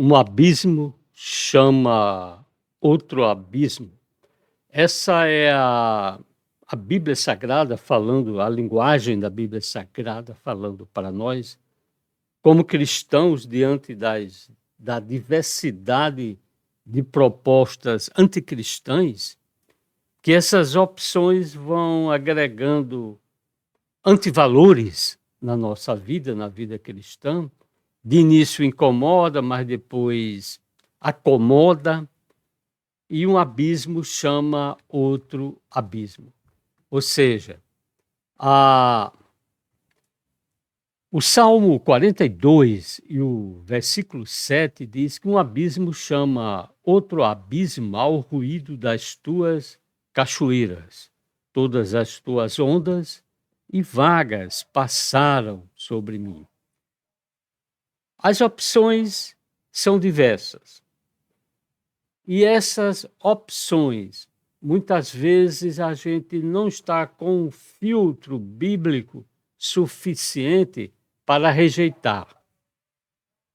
Um abismo chama outro abismo. Essa é a Bíblia Sagrada falando, a linguagem da Bíblia Sagrada falando para nós, como cristãos, diante da diversidade de propostas anticristãs, que essas opções vão agregando antivalores na nossa vida, na vida cristã. De início incomoda, mas depois acomoda, e um abismo chama outro abismo. Ou seja, o Salmo 42 e o versículo 7 diz que um abismo chama outro abismo ao ruído das tuas cachoeiras. Todas as tuas ondas e vagas passaram sobre mim. As opções são diversas. E essas opções, muitas vezes a gente não está com um filtro bíblico suficiente para rejeitar.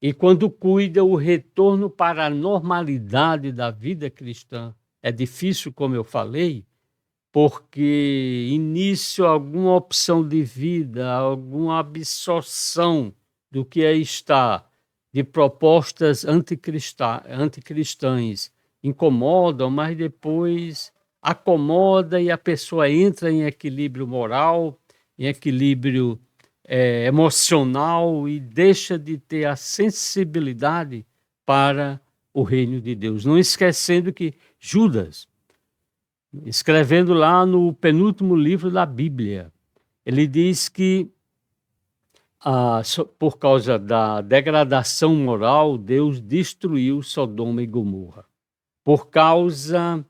E quando cuida, o retorno para a normalidade da vida cristã é difícil, como eu falei, porque início alguma opção de vida, alguma absorção do que aí está de propostas anticristãs incomodam, mas depois acomoda e a pessoa entra em equilíbrio moral, em equilíbrio emocional e deixa de ter a sensibilidade para o reino de Deus. Não esquecendo que Judas, escrevendo lá no penúltimo livro da Bíblia, ele diz que por causa da degradação moral, Deus destruiu Sodoma e Gomorra. Por causa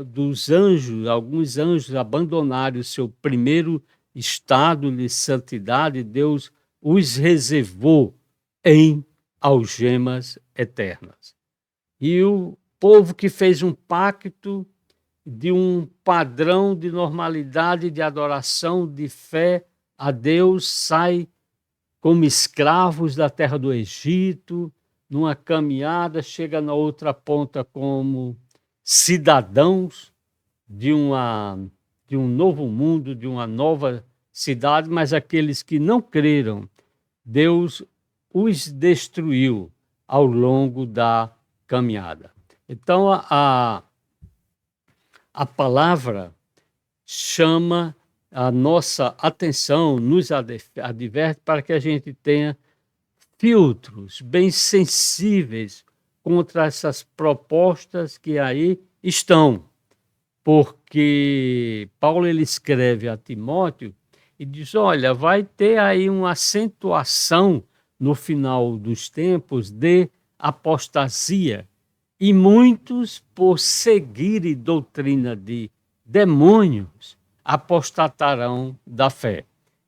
dos anjos, alguns anjos abandonaram o seu primeiro estado de santidade, Deus os reservou em algemas eternas. E o povo que fez um pacto de um padrão de normalidade, de adoração, de fé a Deus, sai como escravos da terra do Egito, numa caminhada, chega na outra ponta como cidadãos de um novo mundo, de uma nova cidade, mas aqueles que não creram, Deus os destruiu ao longo da caminhada. Então, a palavra chama a nossa atenção, nos adverte para que a gente tenha filtros bem sensíveis contra essas propostas que aí estão. Porque Paulo ele escreve a Timóteo e diz, olha, vai ter aí uma acentuação no final dos tempos de apostasia, e muitos, por seguirem doutrina de demônios, apostatarão da fé.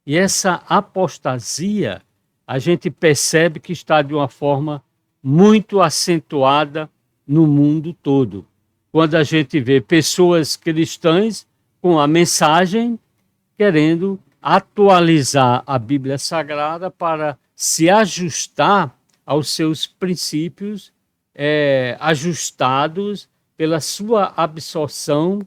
E essa apostasia, a gente percebe que está de uma forma muito acentuada no mundo todo. Quando a gente vê pessoas cristãs com a mensagem querendo atualizar a Bíblia Sagrada para se ajustar aos seus princípios ajustados pela sua absorção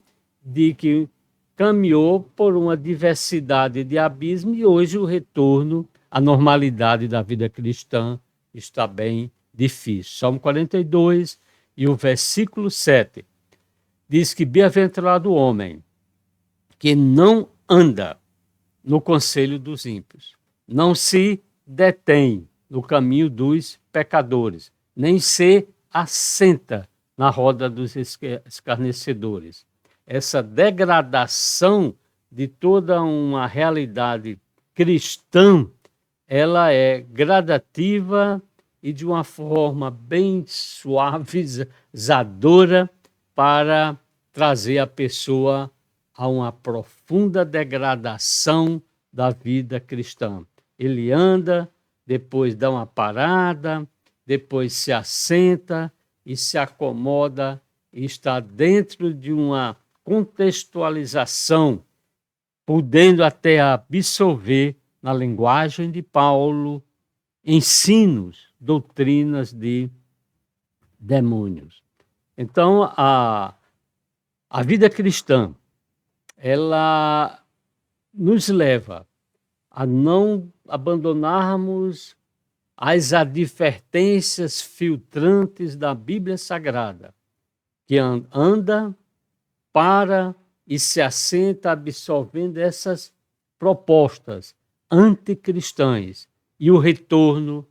de que caminhou por uma diversidade de abismo e hoje o retorno à normalidade da vida cristã está bem difícil. Salmo 42 e o versículo 7 diz que bem-aventurado o homem que não anda no conselho dos ímpios, não se detém no caminho dos pecadores, nem se assenta na roda dos escarnecedores. Essa degradação de toda uma realidade cristã, ela é gradativa e de uma forma bem suavizadora para trazer a pessoa a uma profunda degradação da vida cristã. Ele anda, depois dá uma parada, depois se assenta e se acomoda e está dentro de uma contextualização, podendo até absorver, na linguagem de Paulo, ensinos doutrinas de demônios. Então, a vida cristã, ela nos leva a não abandonarmos as advertências filtrantes da Bíblia Sagrada, que anda para e se assenta absorvendo essas propostas anticristãs. E o retorno,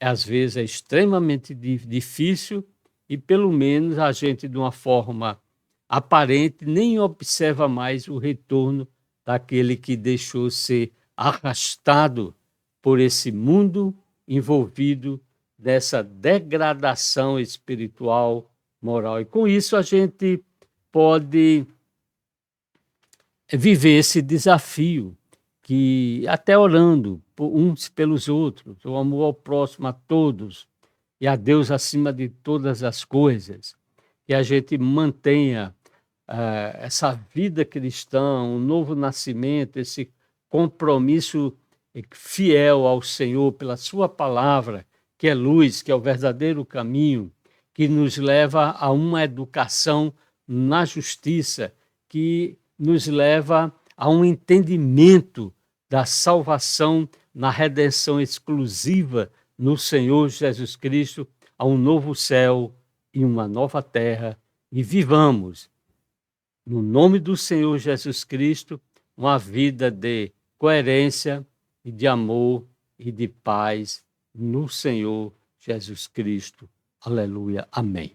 às vezes, é extremamente difícil e, pelo menos, a gente, de uma forma aparente, nem observa mais o retorno daquele que deixou ser arrastado por esse mundo envolvido dessa degradação espiritual, moral. E com isso a gente pode viver esse desafio, que até orando uns pelos outros, o amor ao próximo, a todos, e a Deus acima de todas as coisas, que a gente mantenha essa vida cristã, um novo nascimento, esse compromisso fiel ao Senhor pela sua palavra, que é luz, que é o verdadeiro caminho, que nos leva a uma educação na justiça, que nos leva a um entendimento da salvação na redenção exclusiva no Senhor Jesus Cristo, a um novo céu e uma nova terra, e vivamos, no nome do Senhor Jesus Cristo, uma vida de coerência e de amor e de paz no Senhor Jesus Cristo. Aleluia. Amém.